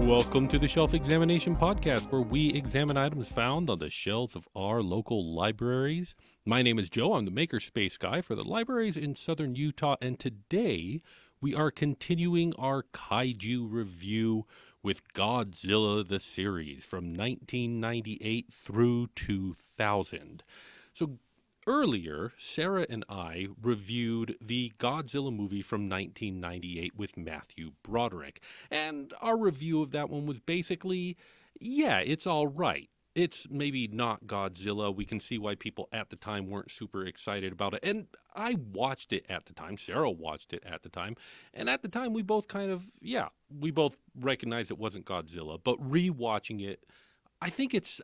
Welcome to the Shelf Examination Podcast, where we examine items found on the shelves of our local libraries. My name is Joe. I'm the makerspace guy for the libraries in southern Utah, and today we are continuing our kaiju review with Godzilla the series from 1998 through 2000. So earlier, Sarah and I reviewed the Godzilla movie from 1998 with Matthew Brodrick. And our review of that one was basically, yeah, it's all right. It's maybe not Godzilla. We can see why people at the time weren't super excited about it. And I watched it at the time. Sarah watched it at the time. And at the time, we both we both recognized it wasn't Godzilla. But rewatching it, I think it's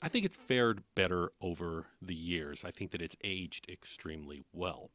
fared better over the years. I think that it's aged extremely well.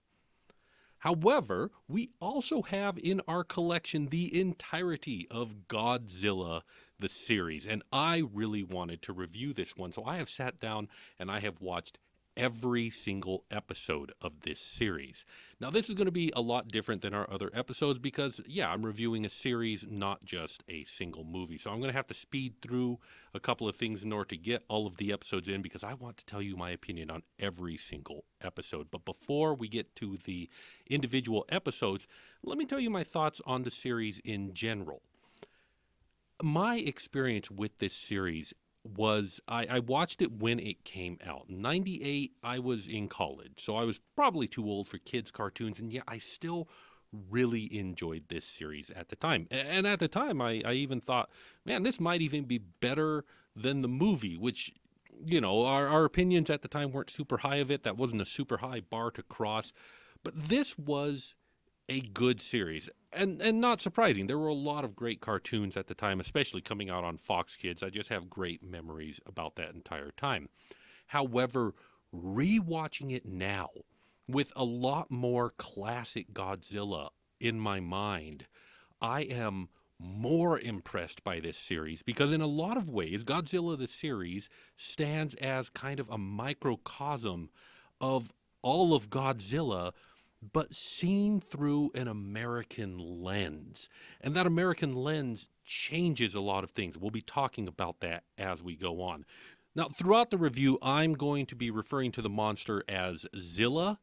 However, we also have in our collection the entirety of Godzilla the series, and I really wanted to review this one. So I have sat down and I have watched every single episode of this series. Now, this is going to be a lot different than our other episodes because, yeah, I'm reviewing a series, not just a single movie. So I'm going to have to speed through a couple of things in order to get all of the episodes in because I want to tell you my opinion on every single episode. But before we get to the individual episodes, let me tell you my thoughts on the series in general. My experience with this series was I watched it when it came out. In 98, I was in college, so I was probably too old for kids' cartoons, and yet I still really enjoyed this series at the time. And at the time, I even thought, man, this might even be better than the movie, which, you know, our opinions at the time weren't super high of it. That wasn't a super high bar to cross. But this was a good series. And not surprising, there were a lot of great cartoons at the time, especially coming out on Fox Kids. I just have great memories about that entire time. However, rewatching it now with a lot more classic Godzilla in my mind, I am more impressed by this series because in a lot of ways, Godzilla the series stands as kind of a microcosm of all of Godzilla, but seen through an American lens. And that American lens changes a lot of things. We'll be talking about that as we go on. Now, throughout the review, I'm going to be referring to the monster as Zilla,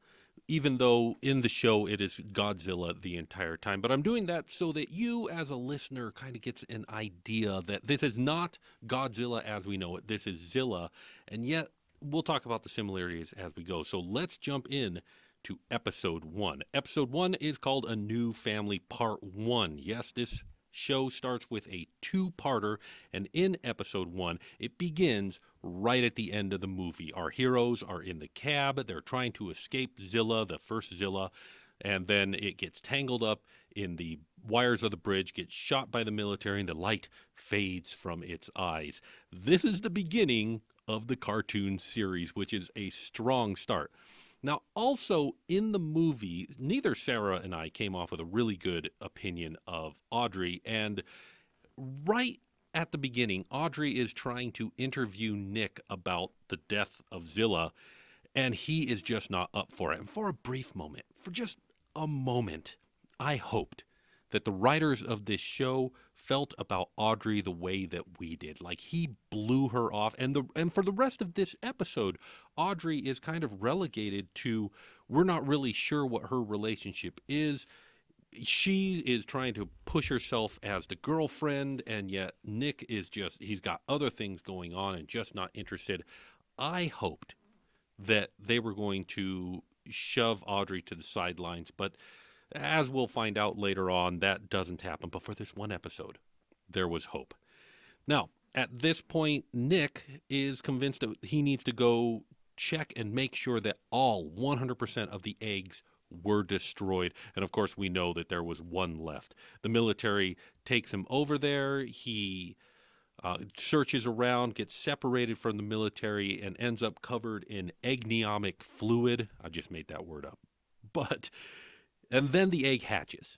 even though in the show it is Godzilla the entire time. But I'm doing that so that you, as a listener, kind of gets an idea that this is not Godzilla as we know it. This is Zilla. And yet, we'll talk about the similarities as we go. So let's jump in to episode 1. Episode 1 is called A New Family Part 1. Yes, this show starts with a two-parter, and in episode 1, it begins right at the end of the movie. Our heroes are in the cab. They're trying to escape Zilla, the first Zilla, and then it gets tangled up in the wires of the bridge, gets shot by the military, and the light fades from its eyes. This is the beginning of the cartoon series, which is a strong start. Now, also in the movie, neither Sarah and I came off with a really good opinion of Audrey. And right at the beginning, Audrey is trying to interview Nick about the death of Zilla, and he is just not up for it. And for a brief moment, for just a moment, I hoped that the writers of this show felt about Audrey the way that we did. Like he blew her off. And for the rest of this episode, Audrey is kind of relegated to we're not really sure what her relationship is. She is trying to push herself as the girlfriend, and yet Nick is he's got other things going on and just not interested. I hoped that they were going to shove Audrey to the sidelines, but as we'll find out later on, that doesn't happen. But for this one episode, there was hope. Now, at this point, Nick is convinced that he needs to go check and make sure that all 100% of the eggs were destroyed. And of course, we know that there was one left. The military takes him over there. He searches around, gets separated from the military, and ends up covered in agnomic fluid. I just made that word up. And then the egg hatches,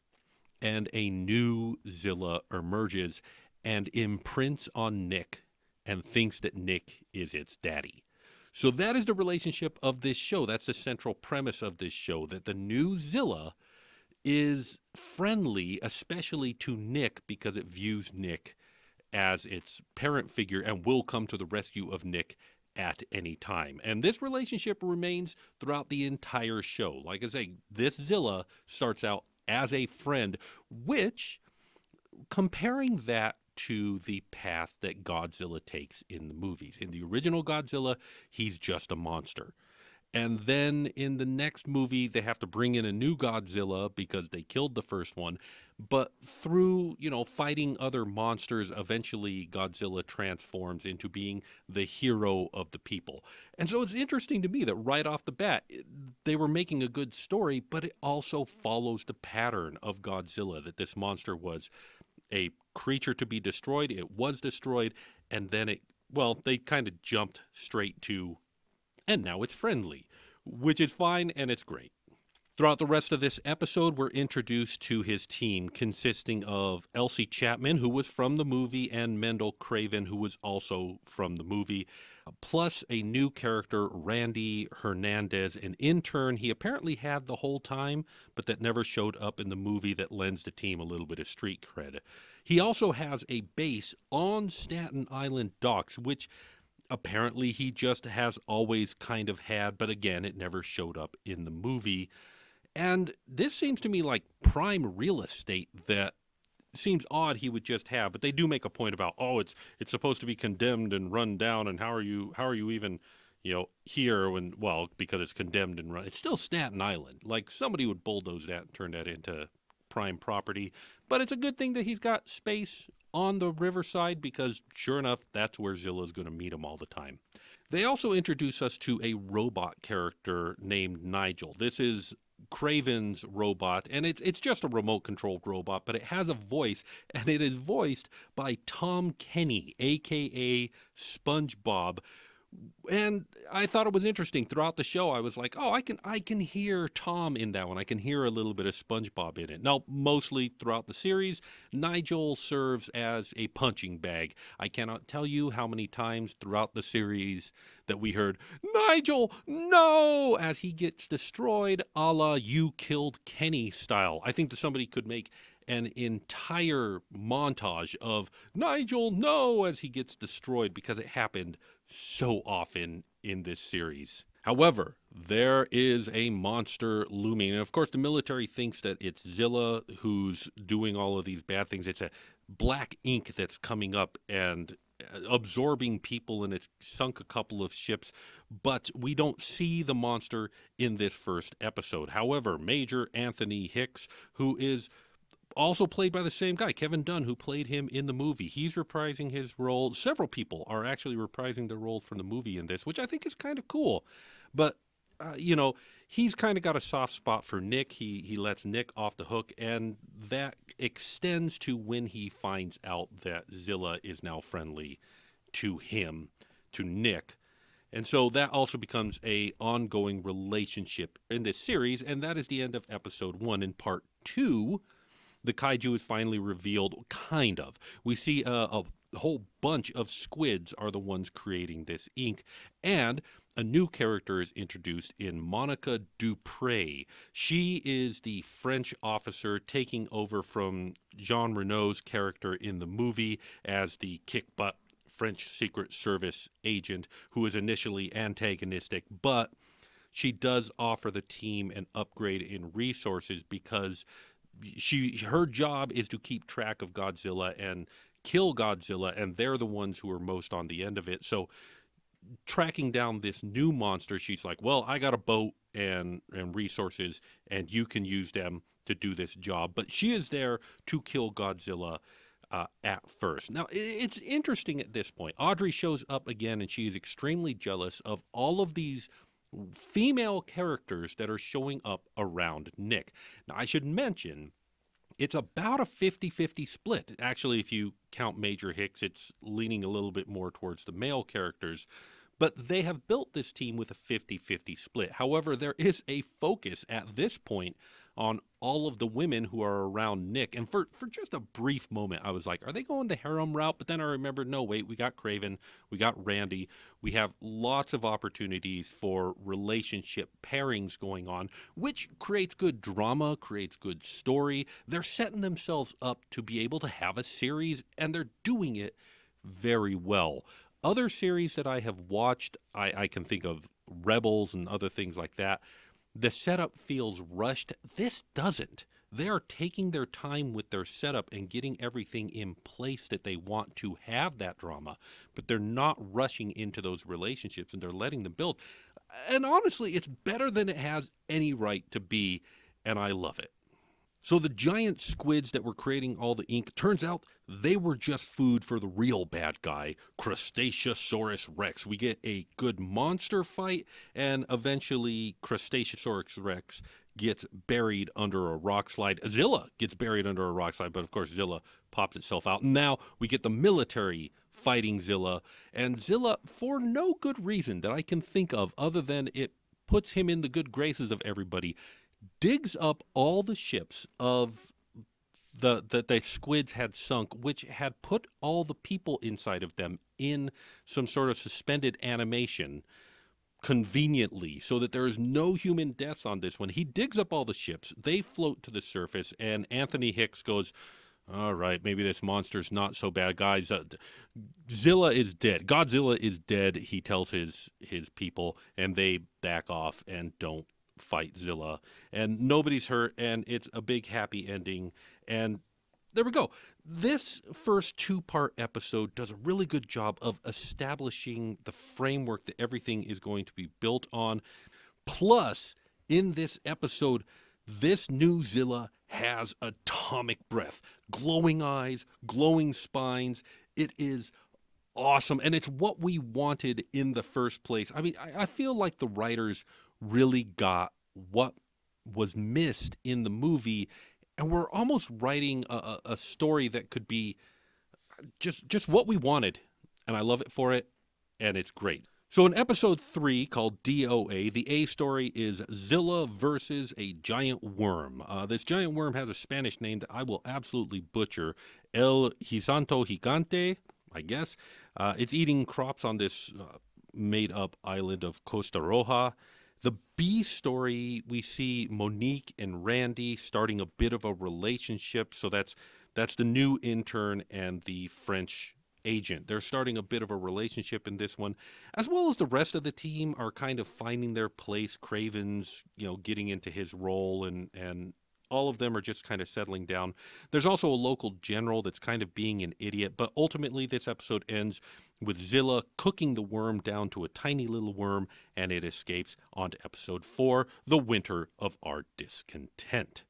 and a new Zilla emerges and imprints on Nick and thinks that Nick is its daddy. So that is the relationship of this show. That's the central premise of this show, that the new Zilla is friendly, especially to Nick, because it views Nick as its parent figure and will come to the rescue of Nick at any time. And this relationship remains throughout the entire show. Like I say, this Zilla starts out as a friend, which, comparing that to the path that Godzilla takes in the movies. In the original Godzilla, he's just a monster. And then in the next movie, they have to bring in a new Godzilla because they killed the first one. But through, fighting other monsters, eventually Godzilla transforms into being the hero of the people. And so it's interesting to me that right off the bat, they were making a good story, but it also follows the pattern of Godzilla, that this monster was a creature to be destroyed. It was destroyed. And then they kind of jumped straight to, and now it's friendly, which is fine and it's great. Throughout the rest of this episode, we're introduced to his team, consisting of Elsie Chapman, who was from the movie, and Mendel Craven, who was also from the movie, plus a new character, Randy Hernandez, an intern he apparently had the whole time, but that never showed up in the movie, that lends the team a little bit of street cred. He also has a base on Staten Island docks, which apparently he just has always kind of had, but again, it never showed up in the movie. And this seems to me like prime real estate that seems odd he would just have, but they do make a point about, it's supposed to be condemned and run down, and how are you even here when, because it's condemned and run. It's still Staten Island. Like, somebody would bulldoze that and turn that into prime property. But it's a good thing that he's got space on the riverside, because sure enough, that's where Zilla's going to meet him all the time. They also introduce us to a robot character named Nigel. This is Craven's robot, and it's just a remote controlled robot, but it has a voice, and it is voiced by Tom Kenny, aka SpongeBob. And I thought it was interesting. Throughout the show, I was like, I can hear Tom in that one. I can hear a little bit of SpongeBob in it. Now, mostly throughout the series, Nigel serves as a punching bag. I cannot tell you how many times throughout the series that we heard, "Nigel, no!" as he gets destroyed, a la "You Killed Kenny" style. I think that somebody could make an entire montage of "Nigel, no!" as he gets destroyed, because it happened so often in this series. However, there is a monster looming. And of course, the military thinks that it's Zilla who's doing all of these bad things. It's a black ink that's coming up and absorbing people, and it's sunk a couple of ships. But we don't see the monster in this first episode. However, Major Anthony Hicks, who is also played by the same guy, Kevin Dunn, who played him in the movie. He's reprising his role. Several people are actually reprising their role from the movie in this, which I think is kind of cool. But, he's kind of got a soft spot for Nick. He lets Nick off the hook, and that extends to when he finds out that Zilla is now friendly to him, to Nick. And so that also becomes a ongoing relationship in this series, and that is the end of episode 1. In part 2, the kaiju is finally revealed, kind of. We see a whole bunch of squids are the ones creating this ink, and a new character is introduced in Monica Dupre. She is the French officer taking over from Jean Reno's character in the movie as the kick-butt French Secret Service agent who is initially antagonistic, but she does offer the team an upgrade in resources, because her job is to keep track of Godzilla and kill Godzilla, and they're the ones who are most on the end of it. So tracking down this new monster, she's like, well, I got a boat and resources, and you can use them to do this job. But she is there to kill Godzilla at first. Now, it's interesting at this point. Audrey shows up again, and she is extremely jealous of all of these female characters that are showing up around Nick. Now, I should mention, it's about a 50-50 split. Actually, if you count Major Hicks, it's leaning a little bit more towards the male characters. But they have built this team with a 50-50 split. However, there is a focus at this point on all of the women who are around Nick. And for just a brief moment, I was like, are they going the harem route? But then I remembered, no, wait, we got Craven, we got Randy. We have lots of opportunities for relationship pairings going on, which creates good drama, creates good story. They're setting themselves up to be able to have a series, and they're doing it very well. Other series that I have watched, I can think of Rebels and other things like that. The setup feels rushed. This doesn't. They are taking their time with their setup and getting everything in place that they want to have that drama, but they're not rushing into those relationships and they're letting them build. And honestly, it's better than it has any right to be, and I love it. So the giant squids that were creating all the ink, turns out they were just food for the real bad guy, Crustaceosaurus Rex. We get a good monster fight, and eventually Crustaceosaurus Rex gets buried under a rock slide. Zilla gets buried under a rock slide, but of course Zilla pops itself out. Now we get the military fighting Zilla, and Zilla, for no good reason that I can think of other than it puts him in the good graces of everybody, digs up all the ships of the squids had sunk, which had put all the people inside of them in some sort of suspended animation conveniently so that there is no human deaths on this one. He digs up all the ships, they float to the surface, and Anthony Hicks goes, all right, maybe this monster's not so bad, guys. Zilla is dead. Godzilla is dead, he tells his people, and they back off and don't fight Zilla. And nobody's hurt, and it's a big happy ending. And there we go. This first two-part episode does a really good job of establishing the framework that everything is going to be built on. Plus, in this episode, this new Zilla has atomic breath, glowing eyes, glowing spines. It is awesome, and it's what we wanted in the first place. I mean, I feel like the writers really got what was missed in the movie, and we're almost writing a story that could be just what we wanted, and I love it for it, and it's great. So in episode 3, called DOA, the A story is Zilla versus a giant worm. This giant worm has a Spanish name that I will absolutely butcher, El Gisanto Gigante, I guess. It's eating crops on this made-up island of Costa Roja. The B story, we see Monique and Randy starting a bit of a relationship. So that's the new intern and the French agent. They're starting a bit of a relationship in this one, as well as the rest of the team are kind of finding their place. Craven's, getting into his role, and all of them are just kind of settling down. There's also a local general that's kind of being an idiot, but ultimately this episode ends with Zilla cooking the worm down to a tiny little worm, and it escapes onto episode 4, The Winter of Our Discontent.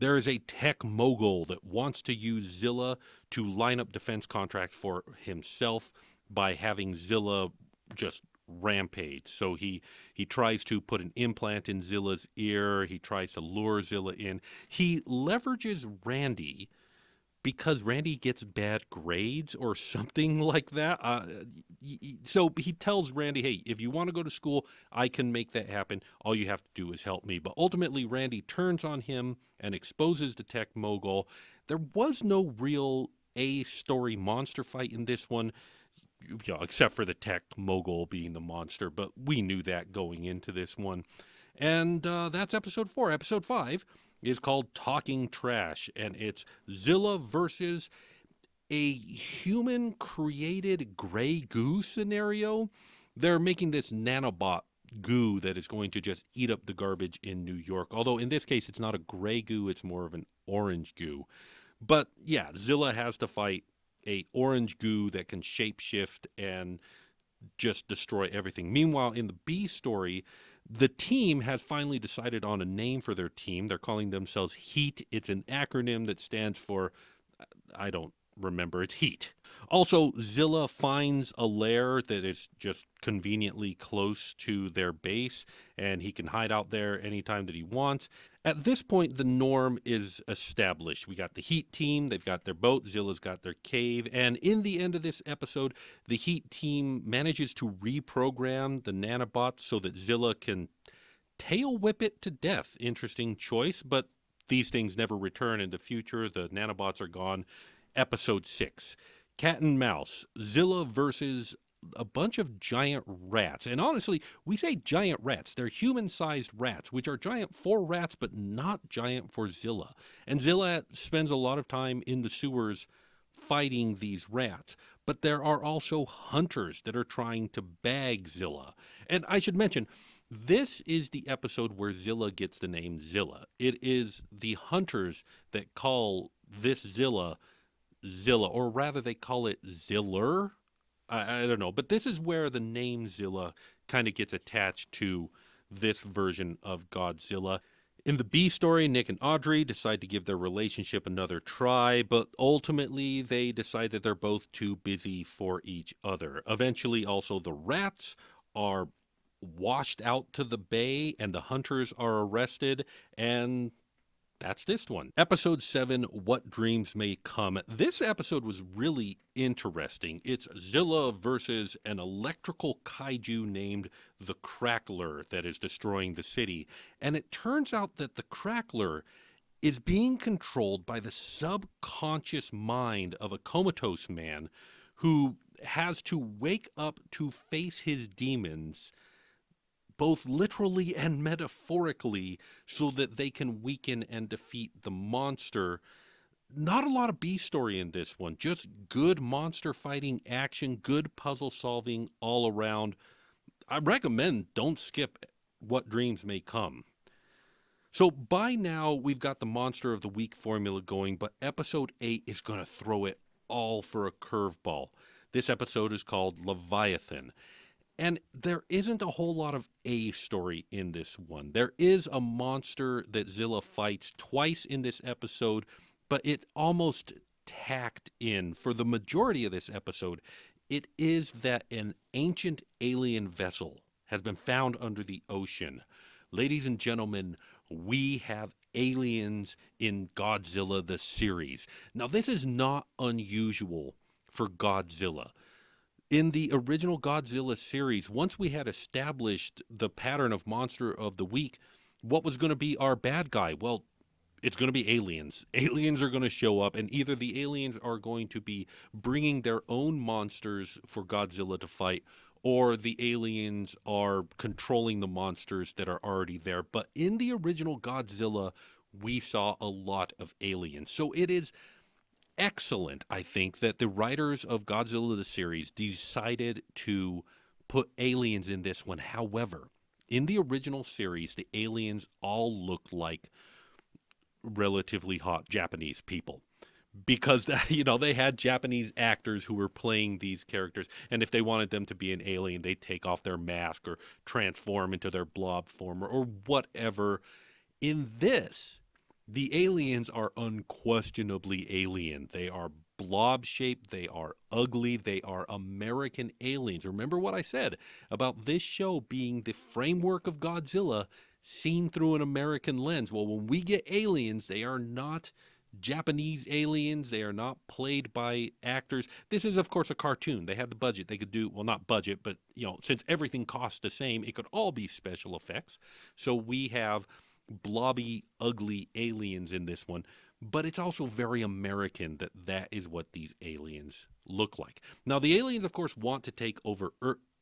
There is a tech mogul that wants to use Zilla to line up defense contracts for himself by having Zilla just rampage. So he tries to put an implant in Zilla's ear. He tries to lure Zilla in. He leverages Randy because Randy gets bad grades or something like that. So he tells Randy, hey, if you want to go to school, I can make that happen. All you have to do is help me. But ultimately, Randy turns on him and exposes the tech mogul. There was no real A-story monster fight in this one, except for the tech mogul being the monster. But we knew that going into this one. And that's episode 4. Episode 5 is called Talking Trash, and it's Zilla versus a human-created gray goo scenario. They're making this nanobot goo that is going to just eat up the garbage in New York. Although in this case, it's not a gray goo, it's more of an orange goo. But yeah, Zilla has to fight a orange goo that can shapeshift and just destroy everything. Meanwhile, in the B story, the team has finally decided on a name for their team. They're calling themselves HEAT. It's an acronym that stands for, I don't remember, it's heat. Also, Zilla finds a lair that is just conveniently close to their base, and he can hide out there anytime that he wants. At this point, the norm is established. We got the Heat team, they've got their boat, Zilla's got their cave, and in the end of this episode, the Heat team manages to reprogram the nanobots so that Zilla can tail whip it to death. Interesting choice, but these things never return in the future. The nanobots are gone. Episode 6, Cat and Mouse, Zilla versus a bunch of giant rats. And honestly, we say giant rats. They're human-sized rats, which are giant for rats, but not giant for Zilla. And Zilla spends a lot of time in the sewers fighting these rats. But there are also hunters that are trying to bag Zilla. And I should mention, this is the episode where Zilla gets the name Zilla. It is the hunters that call this Zilla Zilla, or rather they call it Ziller. I don't know, but this is where the name Zilla kind of gets attached to this version of Godzilla. In the B story, Nick and Audrey decide to give their relationship another try, but ultimately they decide that they're both too busy for each other. Eventually, also, the rats are washed out to the bay and the hunters are arrested, and that's this one. Episode 7, What Dreams May Come. This episode was really interesting. It's Zilla versus an electrical kaiju named the Crackler that is destroying the city. And it turns out that the Crackler is being controlled by the subconscious mind of a comatose man who has to wake up to face his demons both literally and metaphorically, so that they can weaken and defeat the monster. Not a lot of B story in this one, just good monster fighting action, good puzzle solving all around. I recommend don't skip What Dreams May Come. So by now, we've got the Monster of the Week formula going, but episode 8 is going to throw it all for a curveball. This episode is called Leviathan. And there isn't a whole lot of A story in this one. There is a monster that Zilla fights twice in this episode, but it almost tacked in. For the majority of this episode, it is that an ancient alien vessel has been found under the ocean. Ladies and gentlemen, we have aliens in Godzilla the series. Now, this is not unusual for Godzilla. In the original Godzilla series, once we had established the pattern of Monster of the Week, what was going to be our bad guy? Well, it's going to be aliens. Aliens are going to show up, and either the aliens are going to be bringing their own monsters for Godzilla to fight, or the aliens are controlling the monsters that are already there. But in the original Godzilla, we saw a lot of aliens. So it is excellent, I think, that the writers of Godzilla the series decided to put aliens in this one. However, in the original series, the aliens all looked like relatively hot Japanese people, because they had Japanese actors who were playing these characters, and if they wanted them to be an alien, they'd take off their mask or transform into their blob form or whatever. In this, the aliens are unquestionably alien. They are blob-shaped, they are ugly, they are American aliens. Remember what I said about this show being the framework of Godzilla seen through an American lens. Well, when we get aliens, they are not Japanese aliens. They are not played by actors. This is, of course, a cartoon. They had the budget. They could do, well, not budget, but, since everything costs the same, it could all be special effects. So we have blobby, ugly aliens in this one, but it's also very American that is what these aliens look like. Now, the aliens, of course, want to take over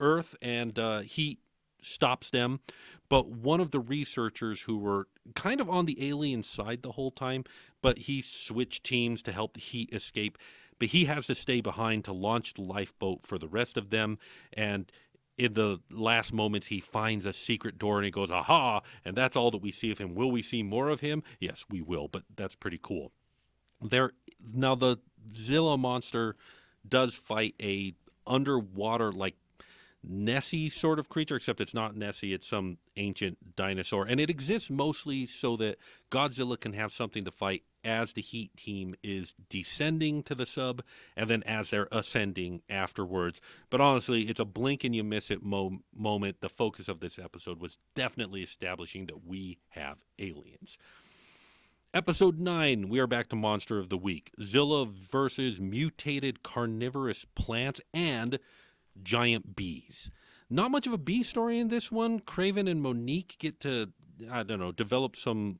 Earth, and Heat stops them, but one of the researchers who were kind of on the alien side the whole time, but he switched teams to help Heat escape, but he has to stay behind to launch the lifeboat for the rest of them, and in the last moments, he finds a secret door and he goes, aha, and that's all that we see of him. Will we see more of him? Yes, we will, but that's pretty cool. Now, the Zilla monster does fight a underwater, like, Nessie sort of creature, except it's not Nessie, it's some ancient dinosaur. And it exists mostly so that Godzilla can have something to fight as the Heat team is descending to the sub and then as they're ascending afterwards. But honestly, it's a blink and you miss it moment. The focus of this episode was definitely establishing that we have aliens. Episode 9, we are back to Monster of the Week. Zilla versus mutated carnivorous plants and giant bees. Not much of a bee story in this one. Craven and Monique get to, I don't know, develop some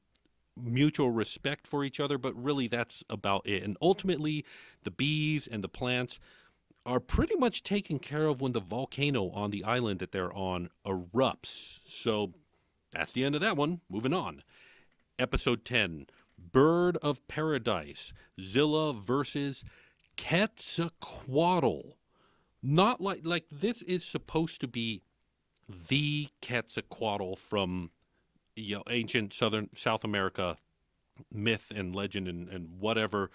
mutual respect for each other, but really that's about it. And ultimately, the bees and the plants are pretty much taken care of when the volcano on the island that they're on erupts. So that's the end of that one. Moving on. Episode 10, Bird of Paradise, Zilla versus Quetzalcoatl. Not like this is supposed to be the Quetzalcoatl from ancient South America myth and legend and whatever,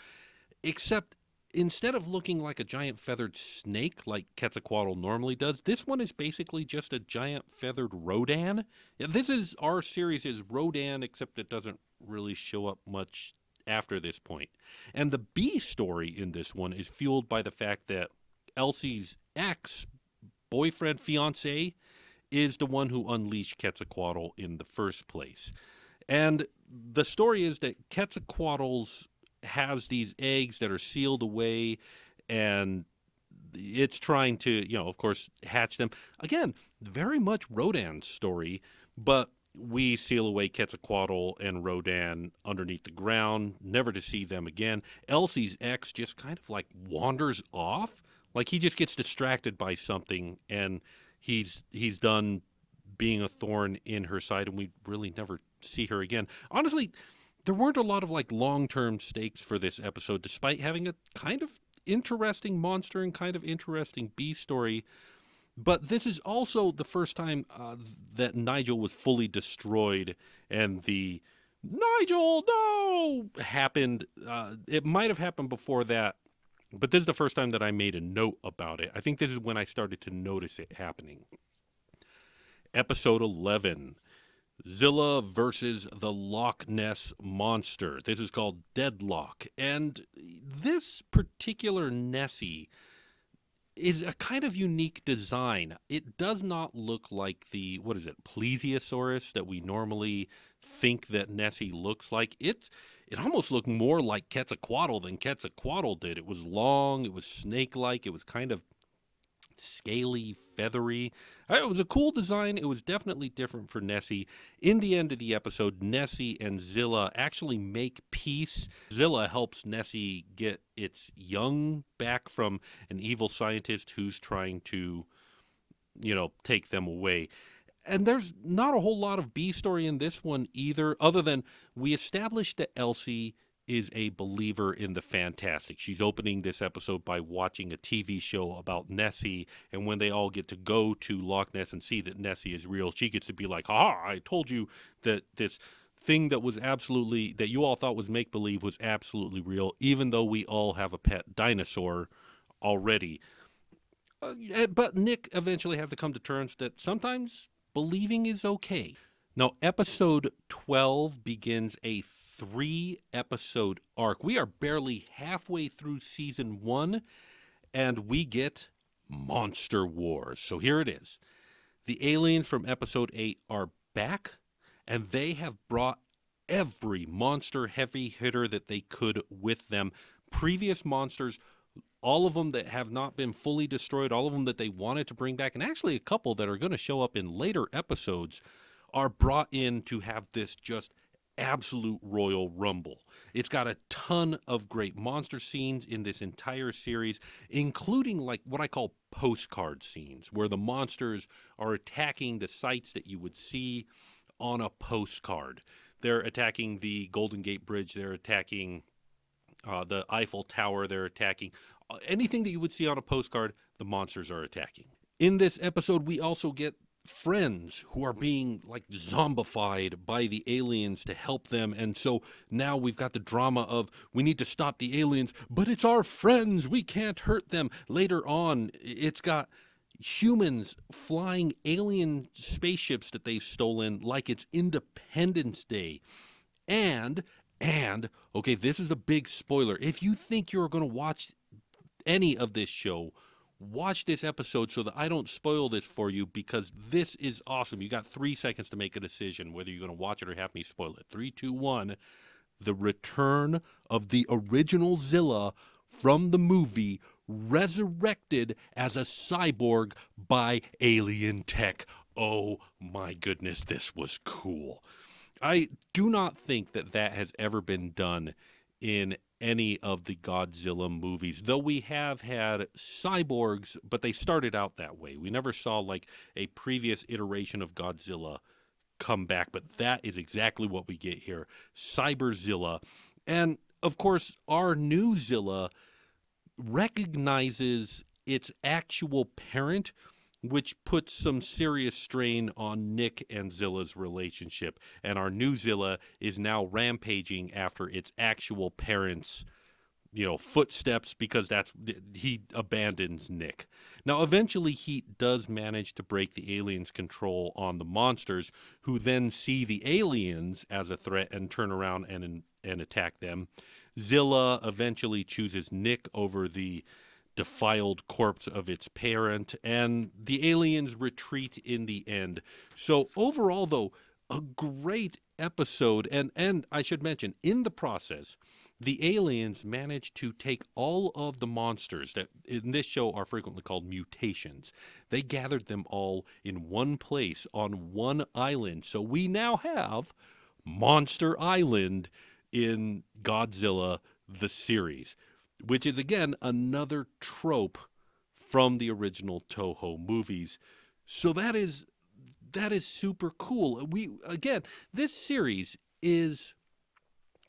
except instead of looking like a giant feathered snake like Quetzalcoatl normally does, this one is basically just a giant feathered Rodan. Yeah, this is our series is Rodan, except it doesn't really show up much after this point. And the bee story in this one is fueled by the fact that Elsie's ex-boyfriend, fiance, is the one who unleashed Quetzalcoatl in the first place. And the story is that Quetzalcoatl's has these eggs that are sealed away, and it's trying to, of course, hatch them. Again, very much Rodan's story, but we seal away Quetzalcoatl and Rodan underneath the ground, never to see them again. Elsie's ex just kind of like wanders off, like he just gets distracted by something, and he's done being a thorn in her side, and we really never see her again. Honestly, there weren't a lot of like long-term stakes for this episode, despite having a kind of interesting monster and kind of interesting bee story. But this is also the first time that Nigel was fully destroyed, and the Nigel, no, happened. It might have happened before that, but this is the first time that I made a note about it. I think this is when I started to notice it happening. Episode 11, Zilla versus the Loch Ness Monster. This is called Deadlock. And this particular Nessie is a kind of unique design. It does not look like the, plesiosaurus that we normally think that Nessie looks like. It almost looked more like Quetzalcoatl than Quetzalcoatl did. It was long, it was snake-like, it was kind of scaly, feathery. It was a cool design. It was definitely different for Nessie. In the end of the episode, Nessie and Zilla actually make peace. Zilla helps Nessie get its young back from an evil scientist who's trying to, take them away. And there's not a whole lot of B story in this one either, other than we established that Elsie is a believer in the fantastic. She's opening this episode by watching a TV show about Nessie, and when they all get to go to Loch Ness and see that Nessie is real, she gets to be like, "Ha! I told you that this thing that you all thought was make-believe was absolutely real, even though we all have a pet dinosaur already." But Nick eventually had to come to terms that sometimes believing is okay. Now, episode 12 begins a 3-episode arc. We are barely halfway through season 1, and we get Monster Wars. So here it is. The aliens from episode 8 are back, and they have brought every monster heavy hitter that they could with them. Previous monsters, all of them that have not been fully destroyed, all of them that they wanted to bring back, and actually a couple that are going to show up in later episodes, are brought in to have this just absolute Royal Rumble. It's got a ton of great monster scenes in this entire series, including like what I call postcard scenes, where the monsters are attacking the sites that you would see on a postcard. They're attacking the Golden Gate Bridge, they're attacking the Eiffel Tower, they're attacking anything that you would see on a postcard, the monsters are attacking. In this episode, we also get friends who are being like zombified by the aliens to help them, and so now we've got the drama of we need to stop the aliens, but it's our friends, we can't hurt them. Later on, it's got humans flying alien spaceships that they've stolen like it's Independence Day, and And, okay, this is a big spoiler. If you think you're going to watch any of this show, watch this episode so that I don't spoil this for you because this is awesome. You got 3 seconds to make a decision whether you're going to watch it or have me spoil it. Three, two, one. The return of the original Zilla from the movie, resurrected as a cyborg by alien tech. Oh my goodness, this was cool. I do not think that that has ever been done in any of the Godzilla movies, though we have had cyborgs, but they started out that way. We never saw like a previous iteration of Godzilla come back, but that is exactly what we get here. Cyberzilla. And of course, our new Zilla recognizes its actual parent, which puts some serious strain on Nick and Zilla's relationship. And our new Zilla is now rampaging after its actual parents' footsteps because he abandons Nick. Now, eventually, he does manage to break the aliens' control on the monsters, who then see the aliens as a threat and turn around and attack them. Zilla eventually chooses Nick over the defiled corpse of its parent, and the aliens retreat in the end. So overall, though, a great episode, and I should mention, in the process, the aliens managed to take all of the monsters that in this show are frequently called mutations. They gathered them all in one place on one island. So we now have Monster Island in Godzilla the series, which is again another trope from the original Toho movies. So that is super cool. We again, this series is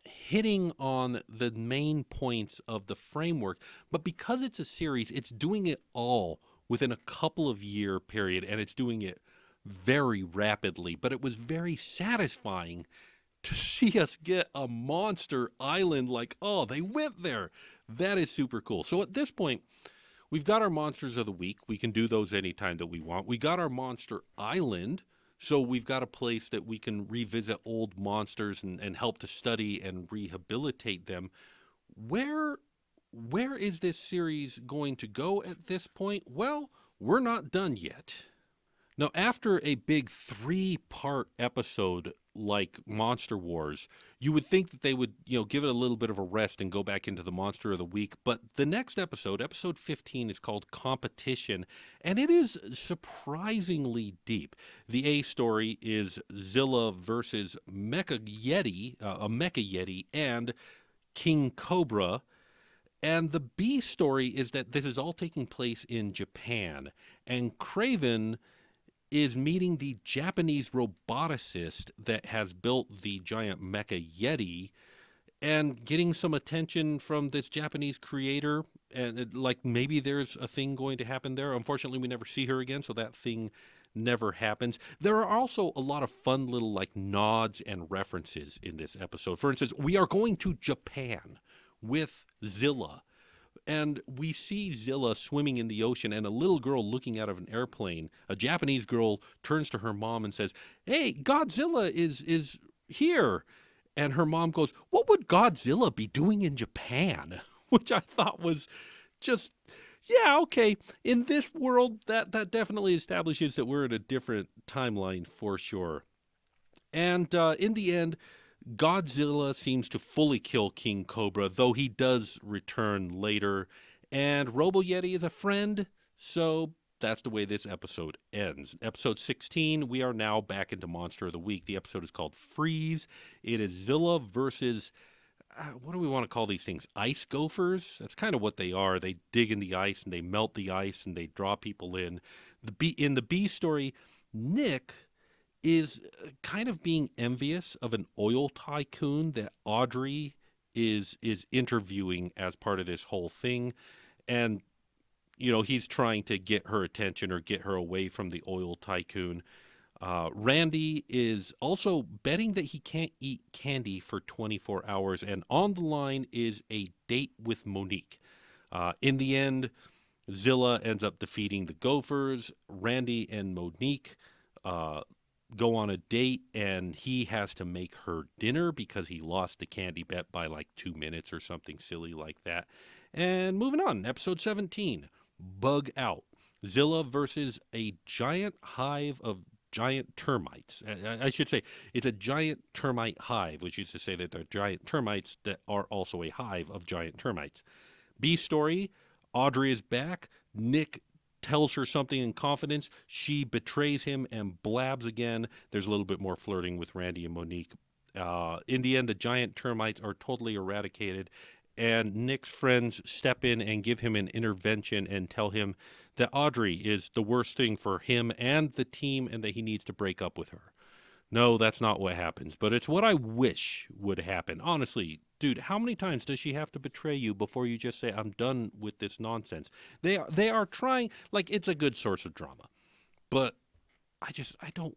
hitting on the main points of the framework, but because it's a series, it's doing it all within a couple of year period, and it's doing it very rapidly. But it was very satisfying to see us get a monster island. Like, oh, they went there. That is super cool. So at this point, we've got our monsters of the week. We can do those anytime that we want. We got our monster island. So we've got a place that we can revisit old monsters and help to study and rehabilitate them. Where where is this series going to go at this point? Well, we're not done yet. Now, after a big three-part episode like Monster Wars, you would think that they would, give it a little bit of a rest and go back into the Monster of the Week. But the next episode, episode 15, is called Competition, and it is surprisingly deep. The A story is Zilla versus Mecha Yeti, a Mecha Yeti, and King Cobra. And the B story is that this is all taking place in Japan, and Craven is meeting the Japanese roboticist that has built the giant mecha Yeti and getting some attention from this Japanese creator. And like maybe there's a thing going to happen there. Unfortunately, we never see her again, so that thing never happens. There are also a lot of fun little like nods and references in this episode. For instance, we are going to Japan with Zilla, and we see Zilla swimming in the ocean, and a little girl looking out of an airplane. A Japanese girl turns to her mom and says, "Hey, Godzilla is here." And her mom goes, "What would Godzilla be doing in Japan?" Which I thought was just, yeah, okay. In this world, that definitely establishes that we're in a different timeline for sure. And in the end, Godzilla seems to fully kill King Cobra, though he does return later. And Robo Yeti is a friend, so that's the way this episode ends. Episode 16, we are now back into Monster of the Week. The episode is called Freeze. It is Zilla versus, what do we want to call these things? Ice gophers? That's kind of what they are. They dig in the ice and they melt the ice and they draw people in. In the B story, Nick is kind of being envious of an oil tycoon that Audrey is interviewing as part of this whole thing. And he's trying to get her attention or get her away from the oil tycoon. Randy is also betting that he can't eat candy for 24 hours, and on the line is a date with Monique. In the end, Zilla ends up defeating the Gophers. Randy and Monique go on a date, and he has to make her dinner because he lost the candy bet by like 2 minutes or something silly like that. And moving on, episode 17, Bug Out. Zilla versus a giant hive of giant termites. I should say it's a giant termite hive, which is to say that they're giant termites that are also a hive of giant termites. B story, Audrey is back. Nick tells her something in confidence. She betrays him and blabs again. There's a little bit more flirting with Randy and Monique. In the end, the giant termites are totally eradicated, and Nick's friends step in and give him an intervention and tell him that Audrey is the worst thing for him and the team and that he needs to break up with her. No, that's not what happens, but it's what I wish would happen. Honestly, dude, how many times does she have to betray you before you just say I'm done with this nonsense? They are trying, like, it's a good source of drama. But I don't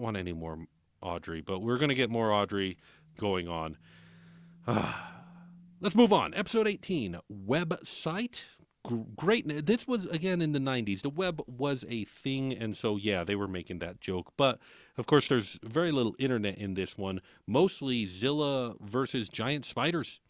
want any more Audrey, but we're going to get more Audrey going on. Let's move on. Episode 18, website. Great. This was again in the 90s. The web was a thing, and so yeah, they were making that joke. But of course, there's very little internet in this one. Mostly Zilla versus giant spiders.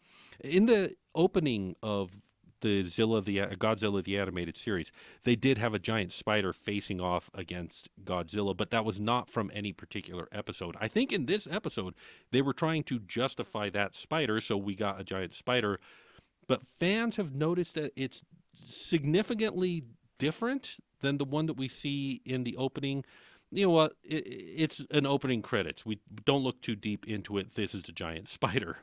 In the opening of the Godzilla the animated series, they did have a giant spider facing off against Godzilla, but that was not from any particular episode. I think in this episode they were trying to justify that spider, so we got a giant spider, but fans have noticed that it's significantly different than the one that we see in the opening. You know what? It's an opening credits. We don't look too deep into it. This is the giant spider.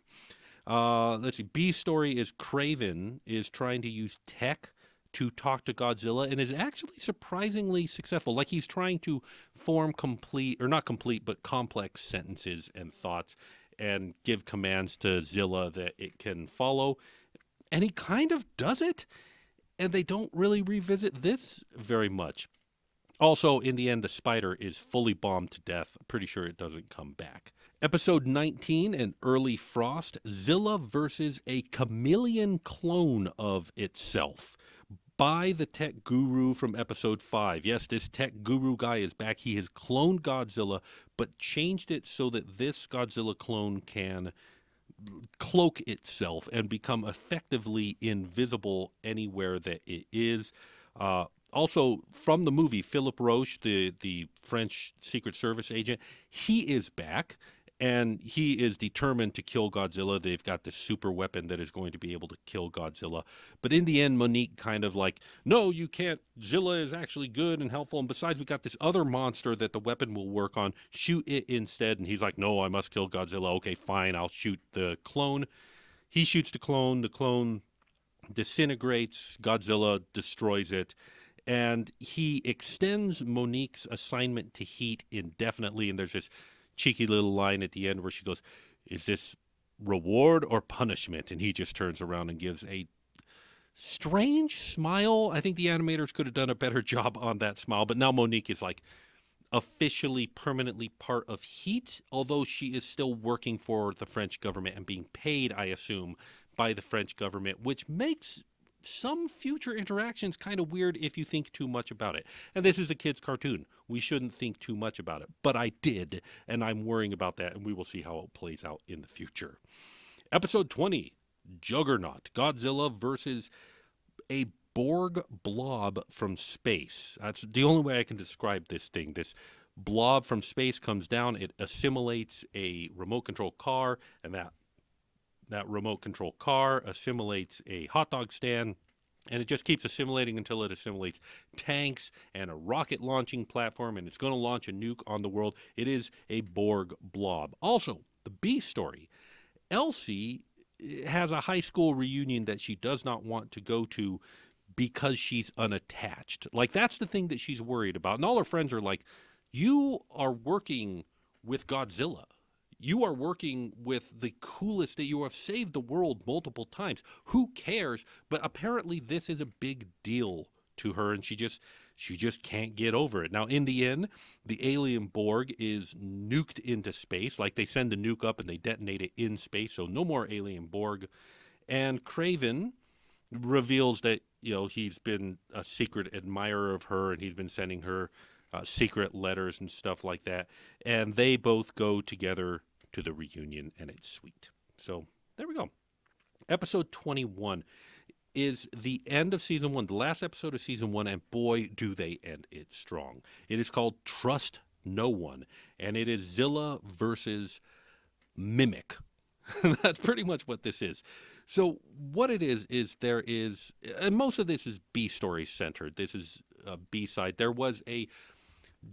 Let's see. B story is Craven is trying to use tech to talk to Godzilla and is actually surprisingly successful. Like he's trying to form complete, or not complete, but complex sentences and thoughts and give commands to Zilla that it can follow. And he kind of does it. And they don't really revisit this very much. Also, in the end, the spider is fully bombed to death. Pretty sure it doesn't come back. Episode 19, An Early Frost, Zilla versus a chameleon clone of itself by the tech guru from episode 5. Yes, this tech guru guy is back. He has cloned Godzilla, but changed it so that this Godzilla clone can cloak itself and become effectively invisible anywhere that it is. Also, from the movie, Philip Roche, the French Secret Service agent, he is back and he is determined to kill Godzilla. They've got this super weapon that is going to be able to kill Godzilla. But in the end, Monique kind of like, no, you can't. Zilla is actually good and helpful. And besides, we got this other monster that the weapon will work on. Shoot it instead. And he's like, no, I must kill Godzilla. Okay, fine. I'll shoot the clone. He shoots the clone. The clone disintegrates. Godzilla destroys it. And he extends Monique's assignment to Heat indefinitely. And there's this cheeky little line at the end where she goes, is this reward or punishment? And he just turns around and gives a strange smile. I think the animators could have done a better job on that smile. But now Monique is like officially permanently part of Heat, although she is still working for the French government and being paid, I assume, by the French government, which makes some future interactions kind of weird if you think too much about it. And this is a kid's cartoon. We shouldn't think too much about it. But I did, and I'm worrying about that, and we will see how it plays out in the future. Episode 20, Juggernaut, Godzilla versus a Borg blob from space. That's the only way I can describe this thing. This blob from space comes down, it assimilates a remote control car, and that remote control car assimilates a hot dog stand, and it just keeps assimilating until it assimilates tanks and a rocket launching platform, and it's going to launch a nuke on the world. It is a Borg blob. Also, the B story, Elsie has a high school reunion that she does not want to go to because she's unattached. Like, that's the thing that she's worried about. And all her friends are like, you are working with Godzilla. You are working with the coolest that you have saved the world multiple times. Who cares? But apparently this is a big deal to her, and she just can't get over it. Now, in the end, the alien Borg is nuked into space. Like, they send a nuke up and they detonate it in space, so no more alien Borg. And Craven reveals that, he's been a secret admirer of her, and he's been sending her secret letters and stuff like that. And they both go together to the reunion, and it's sweet. So there we go. Episode 21 is the end of season one, the last episode of season one, and boy, do they end it strong. It is called Trust No One, and it is Zilla versus Mimic. That's pretty much what this is. So what it is there is, and most of this is B story centered. This is a B side. There was a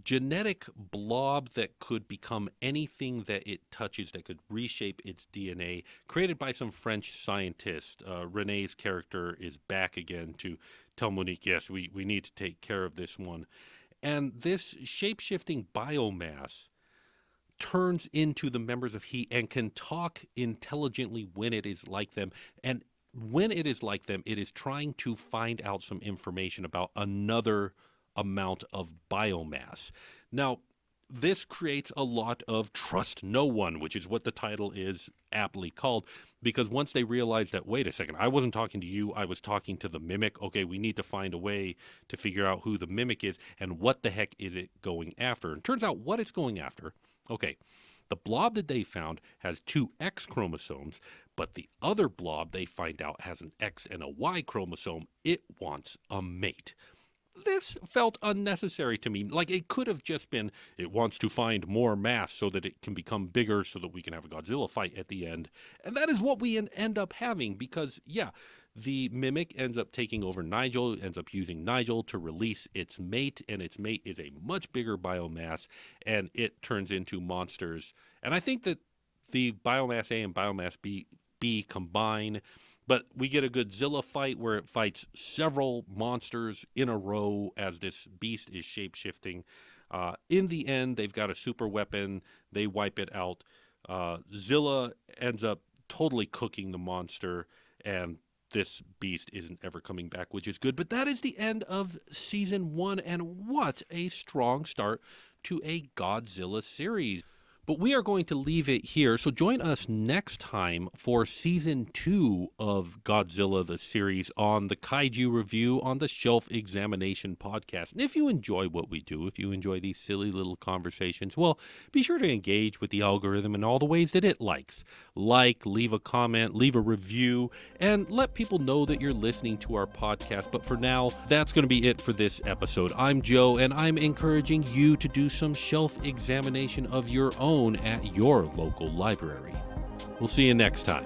genetic blob that could become anything that it touches, that could reshape its DNA, created by some French scientist. Renee's character is back again to tell Monique, yes, we need to take care of this one. And this shape-shifting biomass turns into the members of He and can talk intelligently when it is like them. And when it is like them, it is trying to find out some information about another amount of biomass. Now, this creates a lot of trust no one, which is what the title is aptly called, because once they realize that, wait a second, I wasn't talking to you, I was talking to the mimic. Okay, we need to find a way to figure out who the mimic is and what the heck is it going after. And turns out what it's going after, okay, the blob that they found has 2 X chromosomes, but the other blob they find out has an X and a Y chromosome. It wants a mate. This felt unnecessary to me. Like, it could have just been, it wants to find more mass so that it can become bigger so that we can have a Godzilla fight at the end. And that is what we end up having because, yeah, the mimic ends up taking over Nigel, ends up using Nigel to release its mate, and its mate is a much bigger biomass, and it turns into monsters. And I think that the biomass A and biomass B combine. But we get a Godzilla fight where it fights several monsters in a row as this beast is shape-shifting. In the end, they've got a super weapon. They wipe it out. Zilla ends up totally cooking the monster, and this beast isn't ever coming back, which is good. But that is the end of season 1, and what a strong start to a Godzilla series. But we are going to leave it here. So join us next time for season 2 of Godzilla, the series, on the Kaiju Review on the Shelf Examination podcast. And if you enjoy what we do, if you enjoy these silly little conversations, well, be sure to engage with the algorithm in all the ways that it likes. Like, leave a comment, leave a review, and let people know that you're listening to our podcast. But for now, that's going to be it for this episode. I'm Joe, and I'm encouraging you to do some shelf examination of your own at your local library. We'll see you next time.